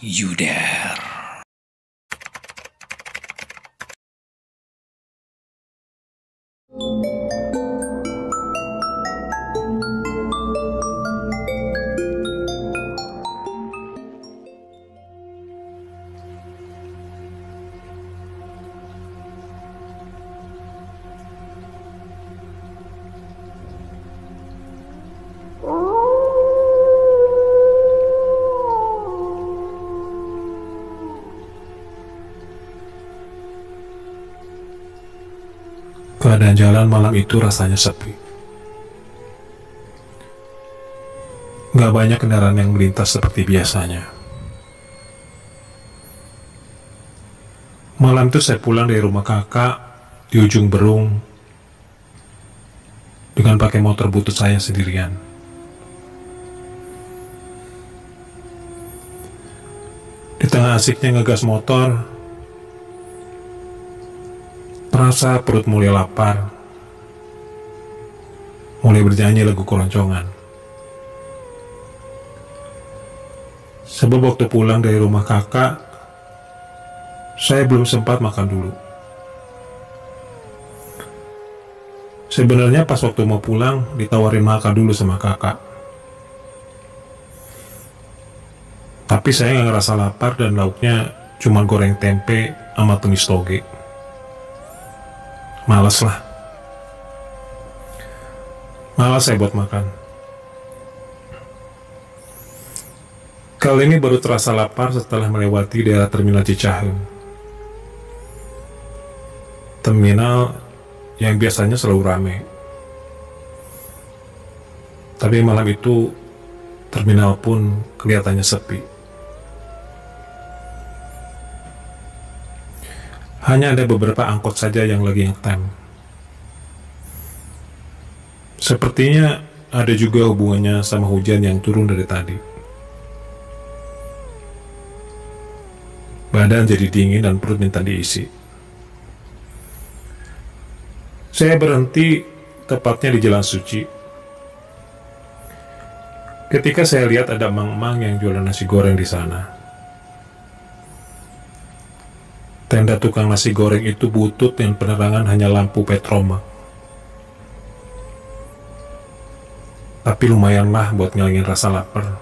you dare. Keadaan jalan malam itu rasanya sepi. Gak banyak kendaraan yang melintas seperti biasanya. Malam itu saya pulang dari rumah kakak di ujung Berung dengan pakai motor butut saya sendirian. Di tengah asiknya ngegas motor, terasa perut mulai lapar, mulai bernyanyi lagu keroncongan. Sebab waktu pulang dari rumah kakak, saya belum sempat makan dulu. Sebenarnya pas waktu mau pulang, ditawarin makan dulu sama kakak. Tapi saya nggak ngerasa lapar dan lauknya cuma goreng tempe sama tumis toge. Malas saya buat makan. Kali ini baru terasa lapar setelah melewati daerah Terminal Cicahem. Terminal yang biasanya selalu ramai. Tapi malam itu terminal pun kelihatannya sepi. Hanya ada beberapa angkot saja yang lagi ngetem. Sepertinya ada juga hubungannya sama hujan yang turun dari tadi. Badan jadi dingin dan perut minta diisi. Saya berhenti tepatnya di Jalan Suci. Ketika saya lihat ada mang-mang yang jualan nasi goreng di sana. Tenda tukang nasi goreng itu butut dan penerangan hanya lampu petromak. Tapi lumayanlah buat ngilangin rasa lapar.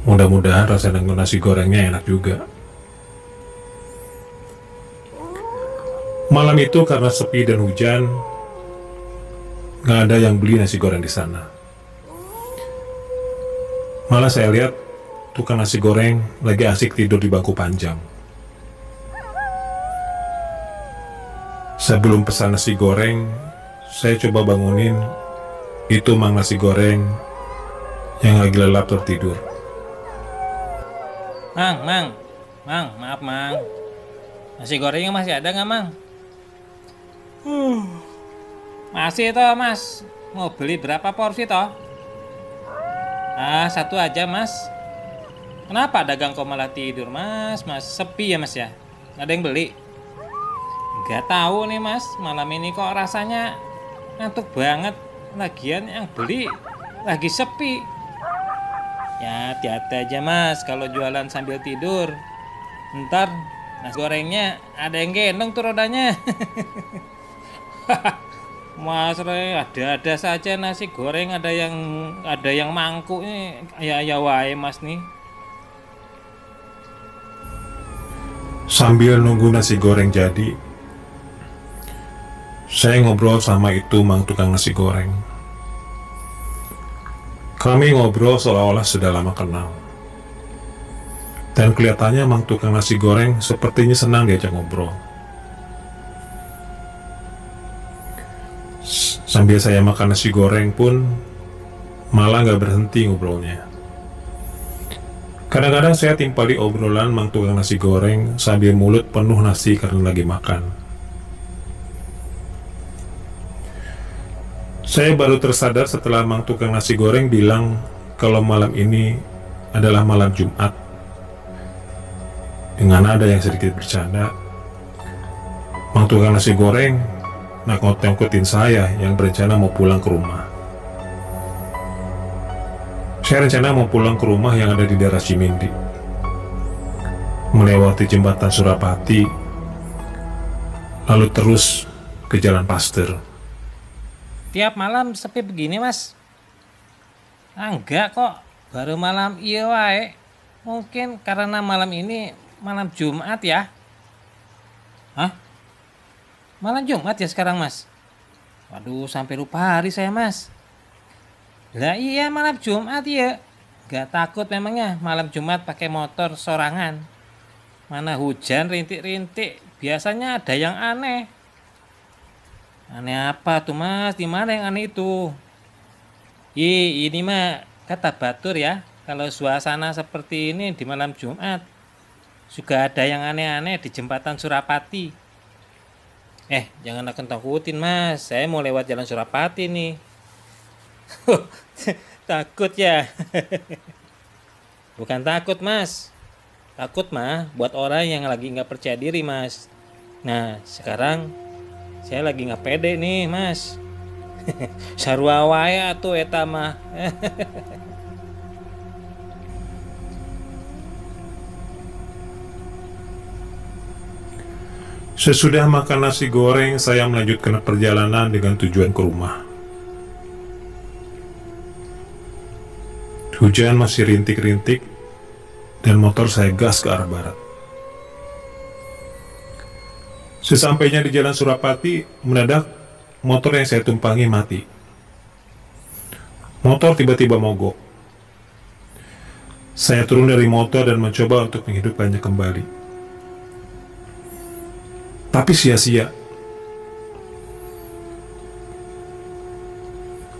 Mudah-mudahan rasa dengan nasi gorengnya enak juga. Malam itu karena sepi dan hujan, gak ada yang beli nasi goreng di sana. Malah saya lihat tukang nasi goreng lagi asik tidur di bangku panjang. Sebelum pesan nasi goreng, saya coba bangunin itu mang nasi goreng yang lagi lelap tertidur. Mang, maaf Mang. Nasi gorengnya masih ada nggak Mang? Masih toh Mas. Mau beli berapa porsi toh? Satu aja Mas. Kenapa dagang kok malah tidur Mas? Sepi ya Mas ya? Nggak ada yang beli? Nggak tahu nih Mas, malam ini kok rasanya ngantuk banget. Lagian yang beli lagi sepi. Ya hati-hati aja Mas kalau jualan sambil tidur. Ntar nasi gorengnya ada yang gendong tuh rodanya. Mas Re, ada saja nasi goreng, ada yang mangkuk nih. Ya wae Mas nih. Sambil nunggu nasi goreng jadi, saya ngobrol sama itu mang tukang nasi goreng. Kami ngobrol seolah-olah sudah lama kenal. Dan kelihatannya mang tukang nasi goreng sepertinya senang diajak ngobrol. Sambil saya makan nasi goreng pun malah gak berhenti ngobrolnya. Kadang-kadang saya timpali obrolan mang tukang nasi goreng sambil mulut penuh nasi karena lagi makan. Saya baru tersadar setelah mang tukang nasi goreng bilang kalau malam ini adalah malam Jumat. Dengan nada yang sedikit bercanda, mang tukang nasi goreng nakut-nakutin saya yang berencana mau pulang ke rumah. Saya rencana mau pulang ke rumah yang ada di daerah Cimindi, melewati jembatan Surapati, lalu terus ke Jalan Pasteur. Tiap malam sepi begini, Mas? Enggak kok, baru malam iya wae. Mungkin karena malam ini malam Jumat ya. Hah? Malam Jumat ya sekarang, Mas? Waduh, sampai lupa hari saya, Mas. Lah iya, malam Jumat ya. Gak takut memangnya malam Jumat pakai motor sorangan. Mana hujan rintik-rintik, biasanya ada yang aneh. Aneh apa tuh, Mas? Di mana yang aneh itu? Ini mah kata batur ya. Kalau suasana seperti ini di malam Jumat, juga ada yang aneh-aneh di jembatan Surapati. Jangan nakut-nakutin, Mas. Saya mau lewat jalan Surapati nih. Takut ya? Bukan takut, Mas. Takut mah buat orang yang lagi nggak percaya diri, Mas. Nah, sekarang saya lagi nggak pede nih, Mas. Sarua wae atuh eta mah. Sesudah makan nasi goreng, saya melanjutkan perjalanan dengan tujuan ke rumah. Hujan masih rintik-rintik, dan motor saya gas ke arah barat. Sesampainya di Jalan Surapati, mendadak motor yang saya tumpangi mati. Motor tiba-tiba mogok. Saya turun dari motor dan mencoba untuk menghidupkannya kembali. Tapi sia-sia.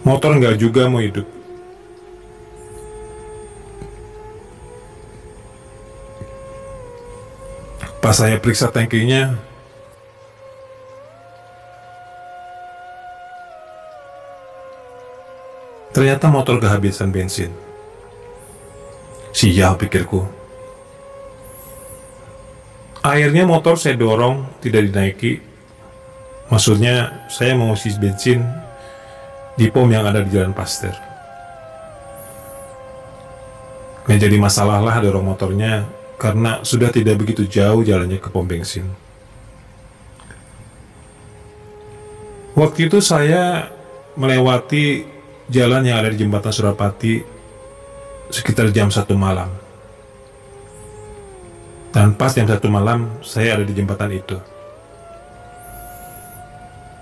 Motor nggak juga mau hidup. Pas saya periksa tangkinya, ternyata motor kehabisan bensin. Sial, pikirku. Akhirnya motor saya dorong, tidak dinaiki. Maksudnya, saya mau isi bensin di pom yang ada di Jalan Pasteur. Nggak jadi masalah lah dorong motornya, karena sudah tidak begitu jauh jalannya ke pom bensin. Waktu itu saya melewati jalan yang ada di jembatan Surapati sekitar jam 1 malam. Dan pas jam 1 malam, saya ada di jembatan itu.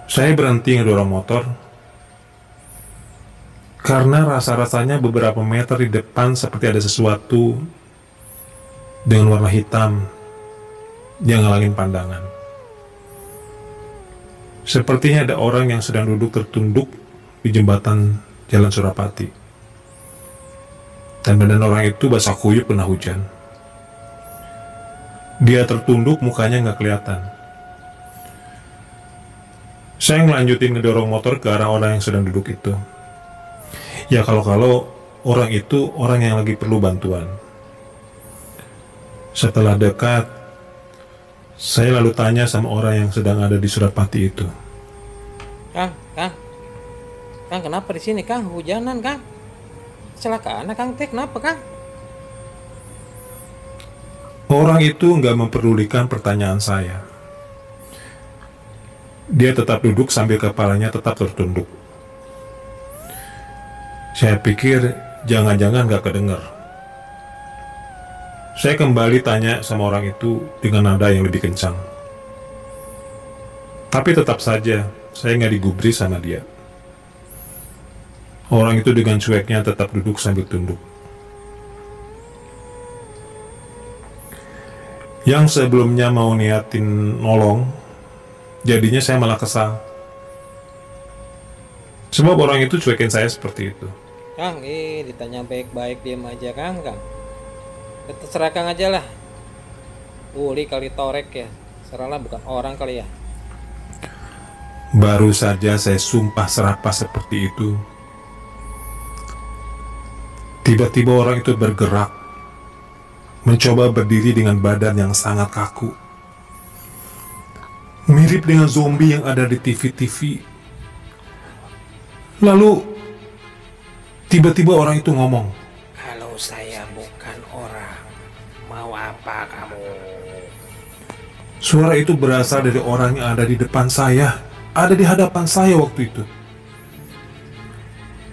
Saya berhenti ngedorong motor, karena rasa-rasanya beberapa meter di depan seperti ada sesuatu dengan warna hitam yang ngalangin pandangan. Sepertinya ada orang yang sedang duduk tertunduk di jembatan Jalan Surapati. Dan badan orang itu basah kuyup kena hujan. Dia tertunduk, mukanya nggak kelihatan. Saya ngelanjutin ngedorong motor ke arah orang yang sedang duduk itu. Ya kalau orang itu orang yang lagi perlu bantuan. Setelah dekat, saya lalu tanya sama orang yang sedang ada di Surapati itu. Kang, kenapa di sini, Kang? Hujanan, Kang? Kecelakaan, Kang? Kenapa, Kang? Orang itu nggak memperdulikan pertanyaan saya. Dia tetap duduk sambil kepalanya tetap tertunduk. Saya pikir jangan-jangan nggak kedengar. Saya kembali tanya sama orang itu dengan nada yang lebih kencang. Tapi tetap saja, saya nggak digubris sama dia. Orang itu dengan cueknya tetap duduk sambil tunduk. Yang sebelumnya mau niatin nolong, jadinya saya malah kesal. Sebab orang itu cuekin saya seperti itu. Kang, ditanya baik-baik diam aja, Kang. Terserah Kang aja lah. Uli kali torek ya. Serahlah, bukan orang kali ya. Baru saja saya sumpah serapah seperti itu, tiba-tiba orang itu bergerak, mencoba berdiri dengan badan yang sangat kaku, mirip dengan zombie yang ada di TV-TV. Lalu tiba-tiba orang itu ngomong, Suara itu berasal dari orang yang ada di depan saya, ada di hadapan saya waktu itu.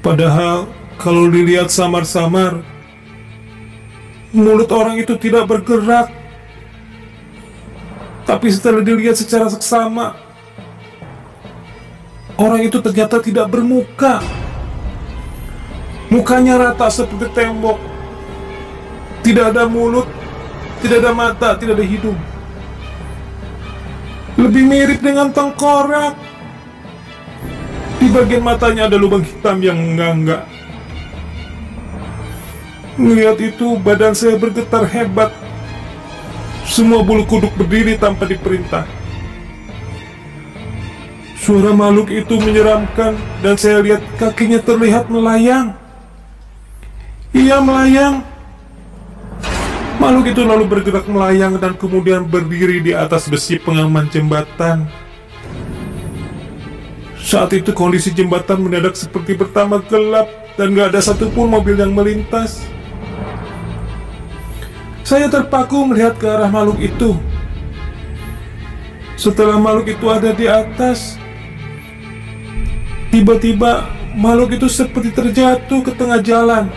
Padahal kalau dilihat samar-samar, mulut orang itu tidak bergerak. Tapi setelah dilihat secara seksama, orang itu ternyata tidak bermuka. Mukanya rata seperti tembok. Tidak ada mulut, tidak ada mata, tidak ada hidung. Lebih mirip dengan tengkorak. Di bagian matanya ada lubang hitam yang enggak. Melihat itu, badan saya bergetar hebat. Semua bulu kuduk berdiri tanpa diperintah. Suara makhluk itu menyeramkan dan saya lihat kakinya terlihat melayang. Ia melayang. Makhluk itu lalu bergerak melayang dan kemudian berdiri di atas besi pengaman jembatan. Saat itu kondisi jembatan mendadak seperti pertama gelap dan gak ada satupun mobil yang melintas. Saya terpaku melihat ke arah makhluk itu. Setelah makhluk itu ada di atas, tiba-tiba makhluk itu seperti terjatuh ke tengah jalan.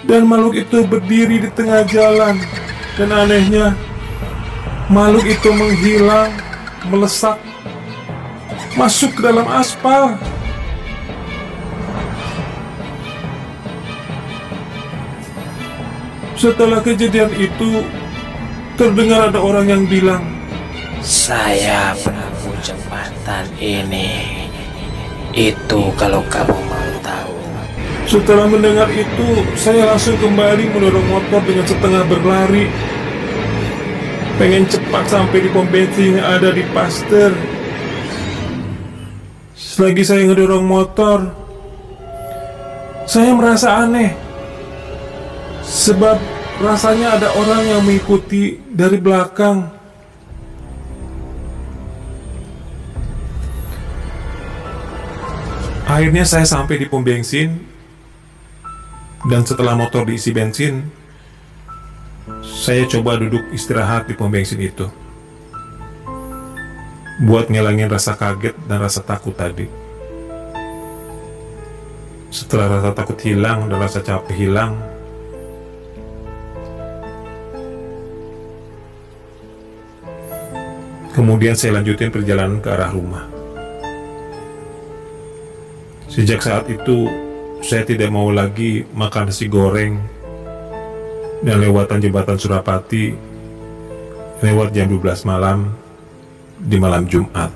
Dan makhluk itu berdiri di tengah jalan. Dan anehnya, makhluk itu menghilang, melesak, masuk ke dalam aspal. Setelah kejadian itu, terdengar ada orang yang bilang, "Saya penunggu jembatan ini. Itu kalau kamu mau tahu." Setelah mendengar itu, saya langsung kembali mendorong motor dengan setengah berlari. Pengen cepat sampai di pom bensin yang ada di Pasteur. Selagi saya ngedorong motor, saya merasa aneh. Sebab rasanya ada orang yang mengikuti dari belakang. Akhirnya saya sampai di pom bensin. Dan setelah motor diisi bensin, saya coba duduk istirahat di pom bensin itu, buat ngilangin rasa kaget dan rasa takut tadi. Setelah rasa takut hilang dan rasa capek hilang, kemudian saya lanjutin perjalanan ke arah rumah. Sejak saat itu, saya tidak mau lagi makan nasi goreng dan lewatan jembatan Surapati lewat jam 12 malam di malam Jumat.